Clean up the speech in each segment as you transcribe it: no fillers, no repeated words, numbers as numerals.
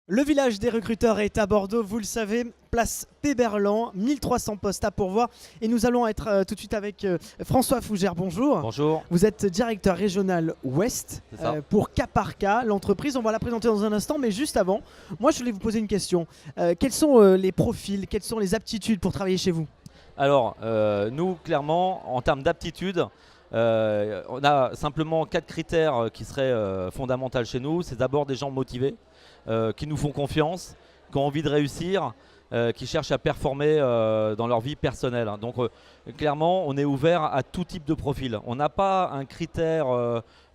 Le village des recruteurs est à Bordeaux, vous le savez, place Péberlan, 1300 postes à pourvoir. Et nous allons être tout de suite avec François Fougère, bonjour. Bonjour. Vous êtes directeur régional Ouest pour Caparca, l'entreprise. On va la présenter dans un instant, mais juste avant, moi je voulais vous poser une question. Quels sont les profils, quelles sont les aptitudes pour travailler chez vous? Alors, nous, clairement, en termes d'aptitude, on a simplement 4 critères qui seraient fondamentaux chez nous. C'est d'abord des gens motivés, qui nous font confiance, qui ont envie de réussir, qui cherchent à performer dans leur vie personnelle. Donc, clairement, on est ouvert à tout type de profil. On n'a pas un critère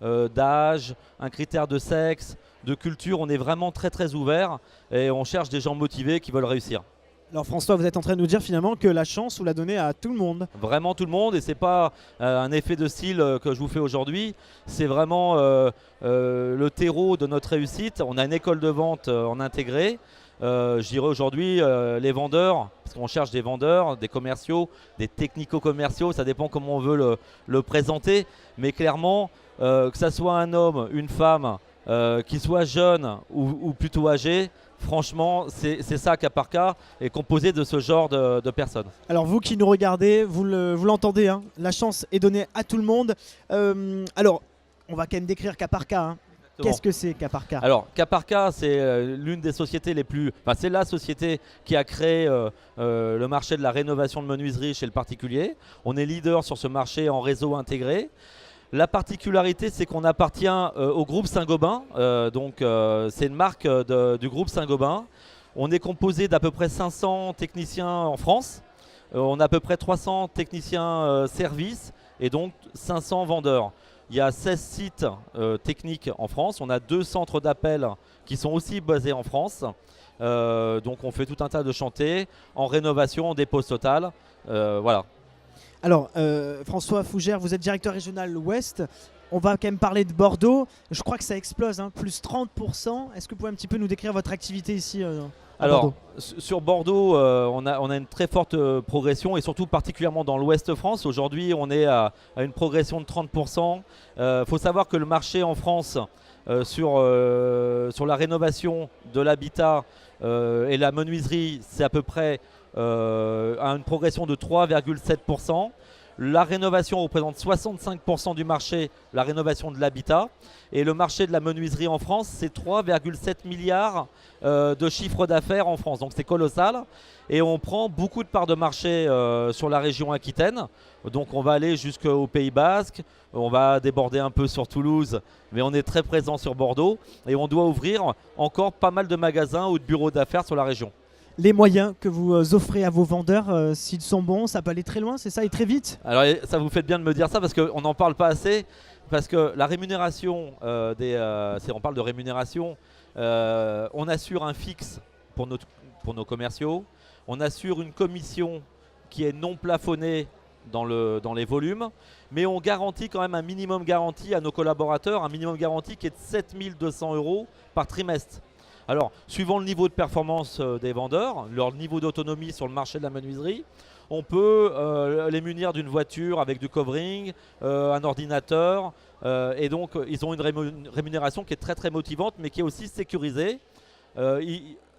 d'âge, un critère de sexe, de culture. On est vraiment très très ouvert et on cherche des gens motivés qui veulent réussir. Alors François, vous êtes en train de nous dire finalement que la chance, vous la donnez à tout le monde. Vraiment tout le monde, et c'est pas un effet de style que je vous fais aujourd'hui, c'est vraiment le terreau de notre réussite. On a une école de vente en intégré. Je dirais aujourd'hui les vendeurs, parce qu'on cherche des vendeurs, des commerciaux, des technico-commerciaux, ça dépend comment on veut le présenter, mais clairement que ça soit un homme, une femme, qui soit jeune ou plutôt âgé, franchement, c'est ça Caparca est composé de ce genre de personnes. Alors vous qui nous regardez, vous l'entendez, hein, la chance est donnée à tout le monde. Alors, on va quand même décrire Caparca. Hein. Qu'est-ce que c'est Caparca? Alors Caparca, c'est l'une des sociétés les plus... Enfin, c'est la société qui a créé le marché de la rénovation de menuiserie chez le particulier. On est leader sur ce marché en réseau intégré. La particularité, c'est qu'on appartient au groupe Saint-Gobain, c'est une marque du groupe Saint-Gobain. On est composé d'à peu près 500 techniciens en France, on a à peu près 300 techniciens services et donc 500 vendeurs. Il y a 16 sites techniques en France, on a 2 centres d'appel qui sont aussi basés en France. Donc on fait tout un tas de chantiers en rénovation, en dépôt total, voilà. Alors, François Fougère, vous êtes directeur régional Ouest. On va quand même parler de Bordeaux. Je crois que ça explose, hein, plus 30%. Est-ce que vous pouvez un petit peu nous décrire votre activité ici à Bordeaux? Sur Bordeaux, on a une très forte progression et surtout particulièrement dans l'Ouest de France. Aujourd'hui, on est à une progression de 30%. Faut savoir que le marché en France sur la rénovation de l'habitat et la menuiserie, c'est à peu près à une progression de 3,7%. La rénovation représente 65% du marché, la rénovation de l'habitat. Et le marché de la menuiserie en France, c'est 3,7 milliards de chiffre d'affaires en France. Donc c'est colossal. Et on prend beaucoup de parts de marché sur la région Aquitaine. Donc on va aller jusqu'au Pays Basque. On va déborder un peu sur Toulouse. Mais on est très présent sur Bordeaux. Et on doit ouvrir encore pas mal de magasins ou de bureaux d'affaires sur la région. Les moyens que vous offrez à vos vendeurs, s'ils sont bons, ça peut aller très loin, c'est ça, et très vite? Alors ça vous fait bien de me dire ça parce qu'on n'en parle pas assez. Parce que la rémunération, on parle de rémunération, on assure un fixe pour nos commerciaux. On assure une commission qui est non plafonnée dans les volumes. Mais on garantit quand même un minimum garanti à nos collaborateurs, un minimum garanti qui est de 7 200 € par trimestre. Alors, suivant le niveau de performance des vendeurs, leur niveau d'autonomie sur le marché de la menuiserie, on peut les munir d'une voiture avec du covering, un ordinateur. Et donc, ils ont une rémunération qui est très très motivante, mais qui est aussi sécurisée.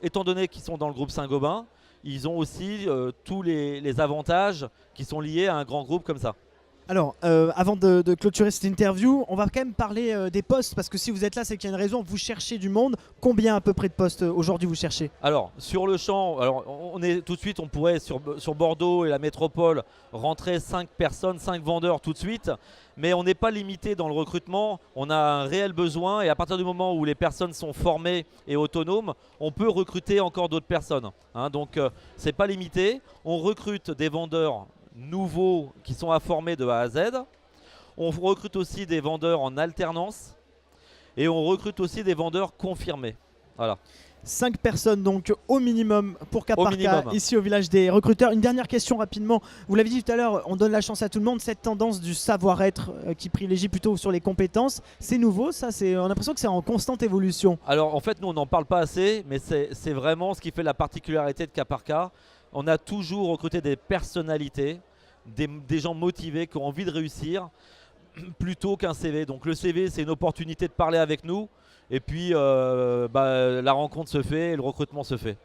Étant donné qu'ils sont dans le groupe Saint-Gobain, ils ont aussi tous les avantages qui sont liés à un grand groupe comme ça. Alors, avant de clôturer cette interview, on va quand même parler des postes, parce que si vous êtes là, c'est qu'il y a une raison, vous cherchez du monde. Combien à peu près de postes aujourd'hui vous cherchez? Alors, sur le champ, tout de suite, on pourrait sur Bordeaux et la métropole rentrer 5 personnes, 5 vendeurs tout de suite. Mais on n'est pas limité dans le recrutement, on a un réel besoin et à partir du moment où les personnes sont formées et autonomes, on peut recruter encore d'autres personnes. Hein, donc, c'est pas limité. On recrute des vendeurs nouveaux qui sont à former de A à Z. On recrute aussi des vendeurs en alternance et on recrute aussi des vendeurs confirmés. Voilà. 5 personnes donc au minimum pour Caparca, ici au village des recruteurs. Une dernière question rapidement. Vous l'avez dit tout à l'heure, on donne la chance à tout le monde. Cette tendance du savoir-être qui privilégie plutôt sur les compétences, c'est nouveau ça? On a l'impression que c'est en constante évolution. Alors en fait, nous on n'en parle pas assez, mais c'est vraiment ce qui fait la particularité de Caparca. On a toujours recruté des personnalités, des gens motivés qui ont envie de réussir plutôt qu'un CV. Donc le CV, c'est une opportunité de parler avec nous. Et puis la rencontre se fait et le recrutement se fait.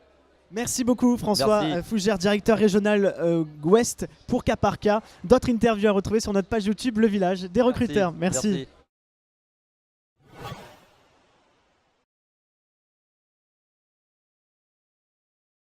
Merci beaucoup François Fougère, directeur régional Ouest pour Caparca. D'autres interviews à retrouver sur notre page YouTube Le Village des recruteurs. Merci.